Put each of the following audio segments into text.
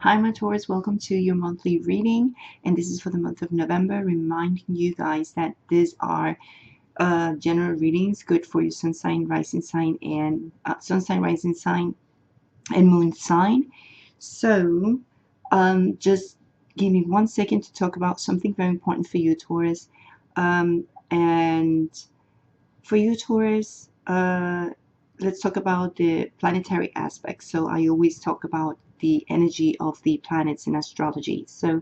Hi, my Taurus. Welcome to your monthly reading, and this is for the month of November. Reminding you guys that these are general readings, good for your sun sign, rising sign, and rising sign, and moon sign. So, just give me 1 second to talk about something very important for you, Taurus. And for you, Taurus, let's talk about the planetary aspects. So I always talk about the energy of the planets in astrology. So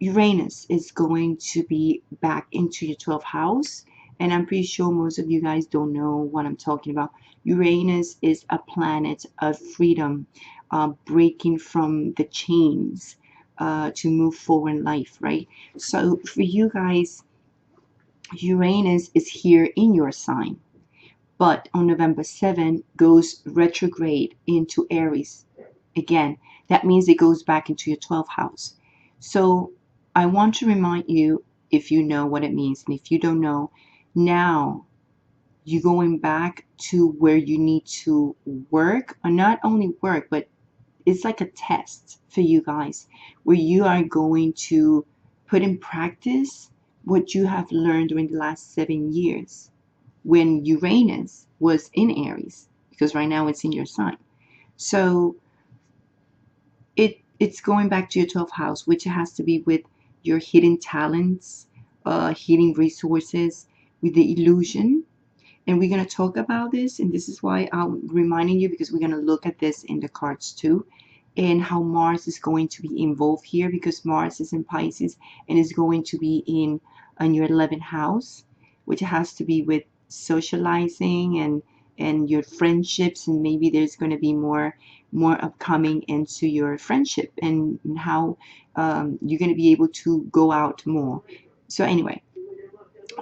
Uranus is going to be back into your 12th house. And I'm pretty sure most of you guys don't know what I'm talking about. Uranus is a planet of freedom, breaking from the chains to move forward in life, right? So for you guys, Uranus is here in your sign, but on November 7 goes retrograde into Aries again. That means it goes back into your 12th house. So I want to remind you, if you know what it means, and if you don't know, now you're going back to where you need to work, or not only work, but it's like a test for you guys where you are going to put in practice what you have learned during the last 7 years when Uranus was in Aries, because right now it's in your sign. So it's going back to your 12th house, which has to be with your hidden talents, hidden resources, with the illusion. And we're going to talk about this, and this is why I'm reminding you, because we're going to look at this in the cards too, and how Mars is going to be involved here, because Mars is in Pisces and is going to be in your 11th house, which has to be with socializing and your friendships, and maybe there's going to be more upcoming into your friendship and how you're going to be able to go out more. So anyway,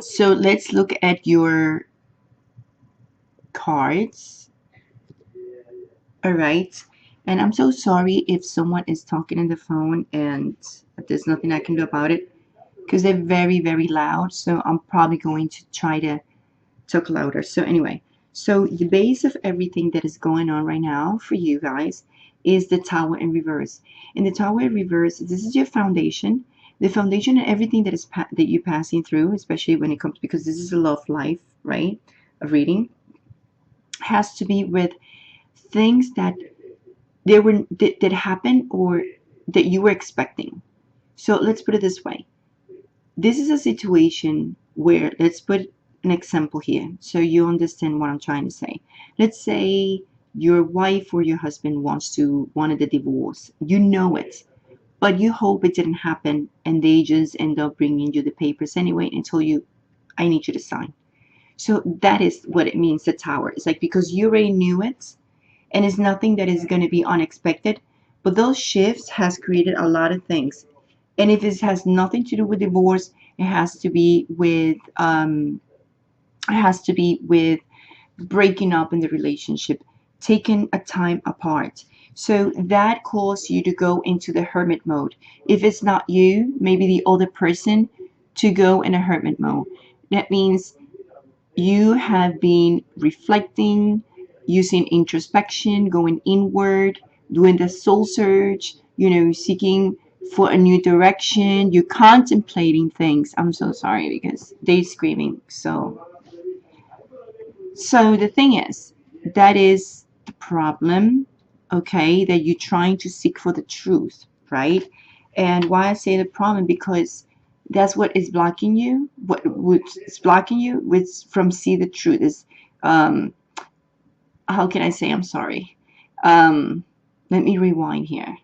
so let's look at your cards. All right. And I'm so sorry if someone is talking on the phone and there's nothing I can do about it, because they're very, very loud. So I'm probably going to try to talk louder. So anyway, so the base of everything that is going on right now for you guys is the Tower in reverse. In the Tower in reverse, this is your foundation. The foundation and everything that is that you're passing through, especially when it comes, because this is a love life, right? A reading has to be with things that that happened or that you were expecting. So let's put it this way. This is a situation where, let's put an example here so you understand what I'm trying to say. Let's say your wife or your husband wanted a divorce. You know it, but you hope it didn't happen, and they just end up bringing you the papers anyway and tell you, I need you to sign. So that is what it means, the Tower. It's like, because you already knew it, and it's nothing that is going to be unexpected, but those shifts has created a lot of things. And if it has nothing to do with divorce, it has to be with breaking up in the relationship, taking a time apart. So that calls you to go into the hermit mode. If it's not you, maybe the other person, to go in a hermit mode. That means you have been reflecting, using introspection, going inward, doing the soul search, seeking for a new direction. You're contemplating things. I'm so sorry because they're screaming. So the thing is, that is the problem, okay, that you're trying to seek for the truth, right? And why I say the problem, because that's what is blocking you. What is blocking you from see the truth is, how can I say, I'm sorry. Let me rewind here.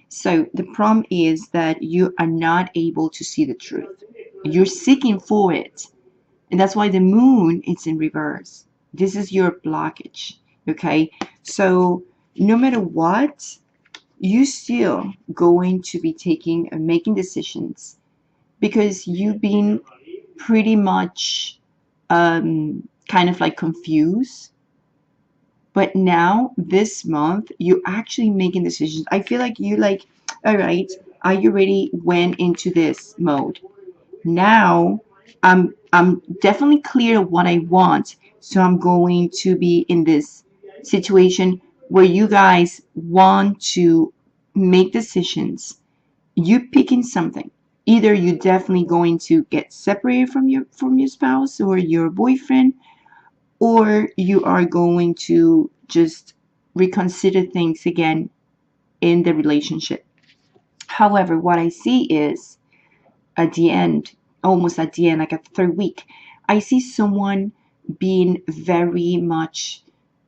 So the problem is that you are not able to see the truth. You're seeking for it. And that's why the moon is in reverse. This is your blockage. Okay. So no matter what, you still going to be taking and making decisions, because you've been pretty much kind of like confused. But now this month, you're actually making decisions. I feel like you like, all right, I already went into this mode. Now I'm definitely clear what I want. So I'm going to be in this situation where you guys want to make decisions. You picking something. Either you're definitely going to get separated from your spouse or your boyfriend, or you are going to just reconsider things again in the relationship. However, what I see is at the end, almost at the end, like at the third week, I see someone being very much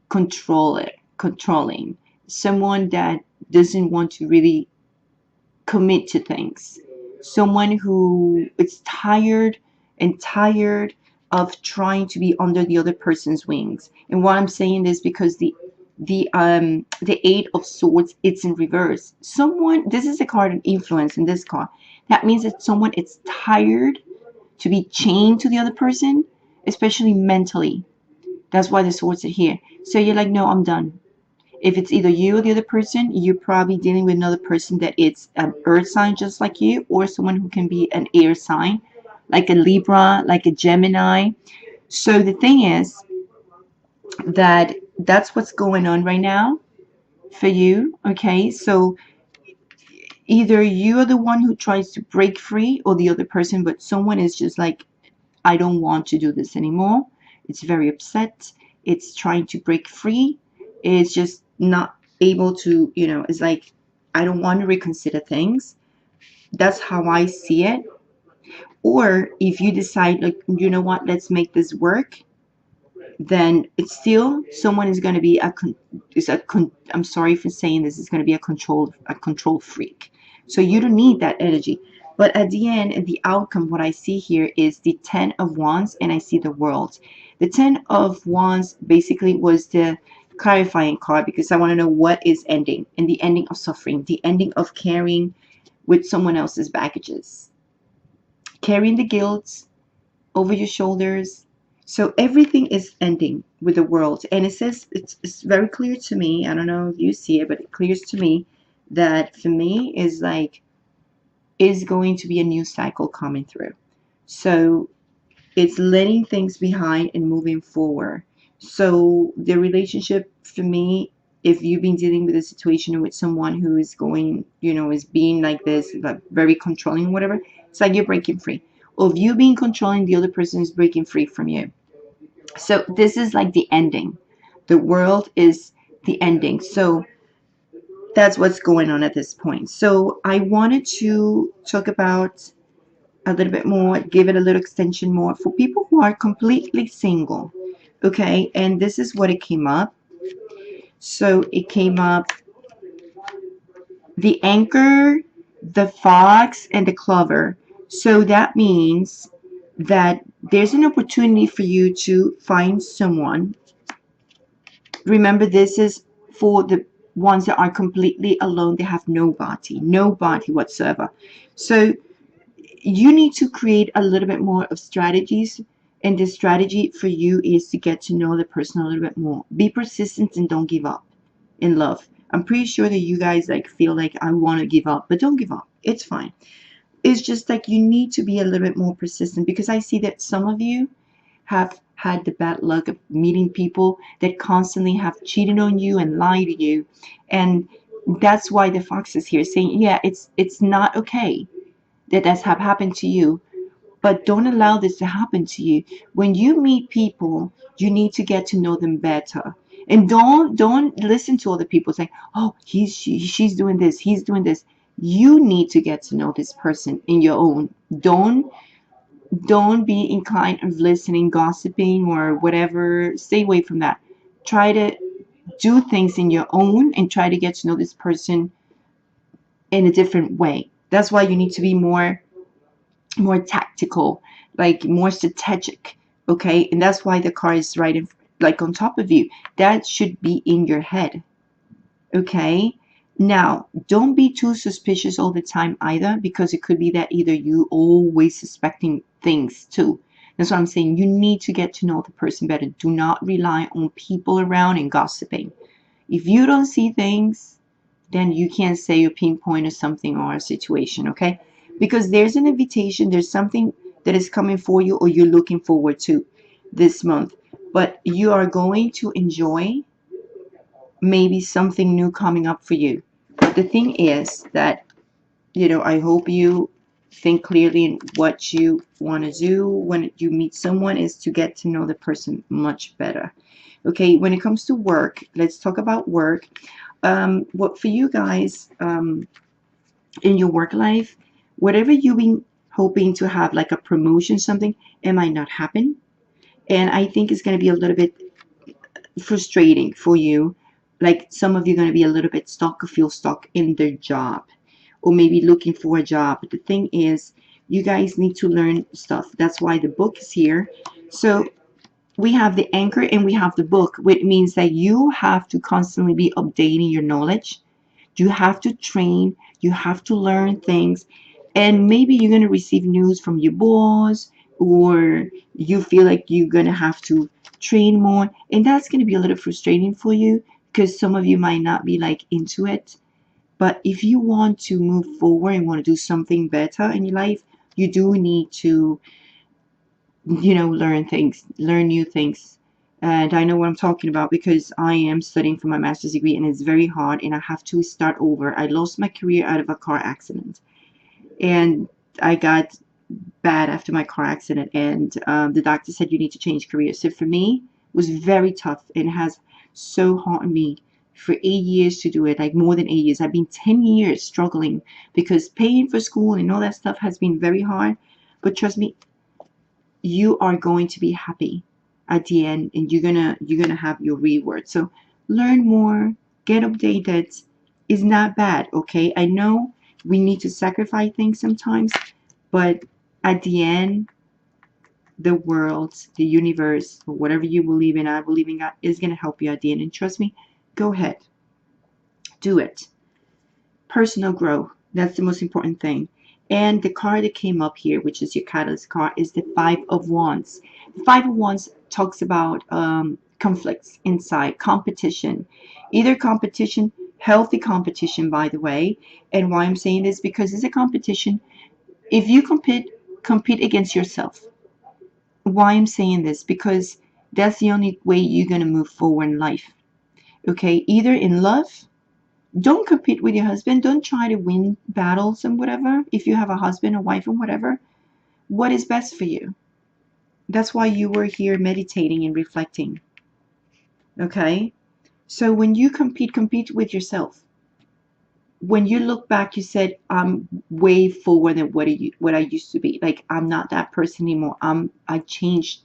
controlling, someone that doesn't want to really commit to things, someone who is tired of trying to be under the other person's wings. And what I'm saying is because the Eight of Swords, it's in reverse. Someone, this is a card of influence in this card. That means that someone is tired to be chained to the other person, especially mentally. That's why the swords are here. So you're like, no, I'm done. If it's either you or the other person, you're probably dealing with another person that it's an earth sign just like you, or someone who can be an air sign, like a Libra, like a Gemini. So the thing is that that's what's going on right now for you. Okay, so either you are the one who tries to break free or the other person, but someone is just like, I don't want to do this anymore. It's very upset. It's trying to break free. It's just not able to, it's like, I don't want to reconsider things. That's how I see it. Or if you decide, like, you know what, let's make this work, then it's still someone is going to be I'm sorry for saying this, is going to be a control freak. So you don't need that energy. But at the end, the outcome, what I see here is the 10 of Wands, and I see the World. The 10 of Wands basically was the clarifying card, because I want to know what is ending, and the ending of suffering, the ending of carrying with someone else's baggages, carrying the guilt over your shoulders. So everything is ending with the World. And it says, it's very clear to me, I don't know if you see it, but it clears to me that for me is like, is going to be a new cycle coming through. So it's letting things behind and moving forward. So the relationship for me, if you've been dealing with a situation with someone who is going, is being like this, like very controlling, whatever, it's like you're breaking free. Or if you being controlling, the other person is breaking free from you. So this is like the ending. The World is the ending. So that's what's going on at this point. So I wanted to talk about a little bit more, give it a little extension more for people who are completely single. Okay, and this is what it came up. So it came up the anchor, the fox, and the clover. So that means that there's an opportunity for you to find someone. Remember, this is for the ones that are completely alone. They have nobody whatsoever. So you need to create a little bit more of strategies, and the strategy for you is to get to know the person a little bit more. Be persistent and don't give up in love. I'm pretty sure that you guys like feel like I want to give up, but don't give up. It's fine. It's just like you need to be a little bit more persistent, because I see that some of you have had the bad luck of meeting people that constantly have cheated on you and lied to you, and that's why the fox is here saying, yeah, it's not okay that that's have happened to you, but don't allow this to happen to you. When you meet people, you need to get to know them better, and don't listen to other people saying, oh, she's doing this, he's doing this. You need to get to know this person in your own. Don't be inclined of listening, gossiping, or whatever. Stay away from that. Try to do things in your own and try to get to know this person in a different way. That's why you need to be more tactical, like more strategic. Okay, and that's why the car is right in, like on top of you. That should be in your head. Okay, now don't be too suspicious all the time either, because it could be that either you always suspecting things too. That's what I'm saying. You need to get to know the person better. Do not rely on people around and gossiping. If you don't see things, then you can't say you pinpoint or something or a situation, okay? Because there's an invitation, there's something that is coming for you or you're looking forward to this month. But you are going to enjoy maybe something new coming up for you. But the thing is that, you know, I hope you think clearly in what you want to do when you meet someone, is to get to know the person much better. Okay, when it comes to work, let's talk about work. What for you guys, in your work life, whatever you've been hoping to have, like a promotion, something, it might not happen. And I think it's going to be a little bit frustrating for you. Like some of you are going to be a little bit stuck or feel stuck in their job, or maybe looking for a job. But the thing is, you guys need to learn stuff. That's why the book is here. So we have the anchor and we have the book, which means that you have to constantly be updating your knowledge. You have to train, you have to learn things, and maybe you're going to receive news from your boss, or you feel like you're going to have to train more, and that's going to be a little frustrating for you because some of you might not be like into it. But if you want to move forward and want to do something better in your life, you do need to, you know, learn things, learn new things. And I know what I'm talking about because I am studying for my master's degree, and it's very hard, and I have to start over. I lost my career out of a car accident, and I got bad after my car accident, and the doctor said you need to change careers. So for me, it was very tough, and it has so hard on me for 8 years to do it, like more than 8 years. I've been 10 years struggling because paying for school and all that stuff has been very hard. But trust me, you are going to be happy at the end, and you're gonna have your reward. So learn more, get updated. Is not bad. Okay, I know we need to sacrifice things sometimes, but at the end, the world, the universe, or whatever you believe in, I believe in God, is gonna help you at the end. And trust me, go ahead, do it. Personal growth, that's the most important thing. And the card that came up here, which is your catalyst card, is the Five of Wands. The Five of Wands talks about conflicts inside, competition. Either competition, healthy competition, by the way. And why I'm saying this, because it's a competition. If you compete against yourself. Why I'm saying this, because that's the only way you're going to move forward in life. Okay, either in love, don't compete with your husband. Don't try to win battles and whatever. If you have a husband or wife and whatever, what is best for you? That's why you were here meditating and reflecting. Okay? So when you compete with yourself. When you look back, you said, I'm way forward than what I used to be. Like, I'm not that person anymore. I changed.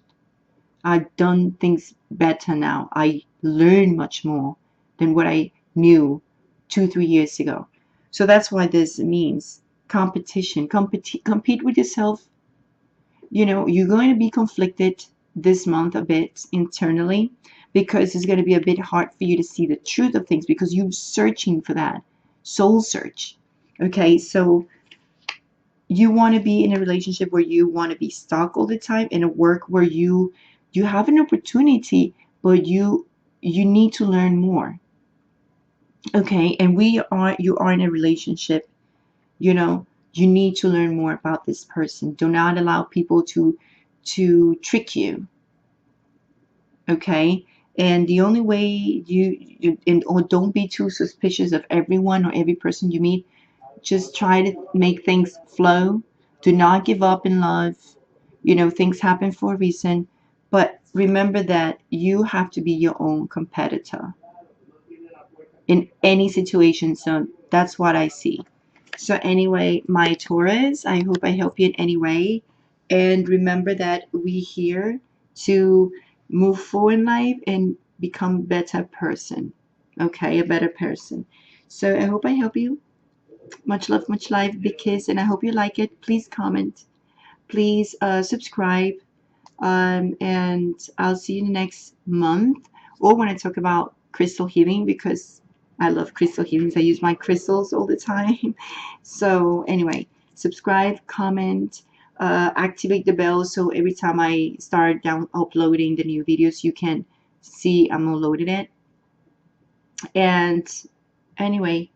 I've done things better now. I learn much more than what I knew 2-3 years ago. So that's why this means competition. Compete with yourself. You know, you're going to be conflicted this month a bit internally, because it's going to be a bit hard for you to see the truth of things, because you're searching for that soul search. Okay, so you want to be in a relationship where you want to be stuck all the time, in a work where you have an opportunity, but you need to learn more. Okay, and you are in a relationship, you know, you need to learn more about this person. Do not allow people to trick you. Okay, and the only way or don't be too suspicious of everyone or every person you meet. Just try to make things flow. Do not give up in love. You know, things happen for a reason. But remember that you have to be your own competitor in any situation. So that's what I see. So anyway, my Taurus, I hope I help you in any way. And remember that we here to move forward in life and become a better person. Okay, a better person. So I hope I help you. Much love, much life, big kiss, and I hope you like it. Please comment, please subscribe, and I'll see you next month, or when I talk about crystal healing, because I love crystal healings. I use my crystals all the time. So anyway, subscribe, comment, activate the bell, so every time I start uploading the new videos, you can see I'm uploading it. And anyway,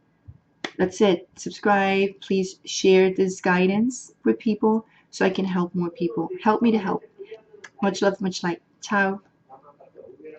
that's it. Subscribe. Please share this guidance with people so I can help more people. Help me to help. Much love, much light. Ciao.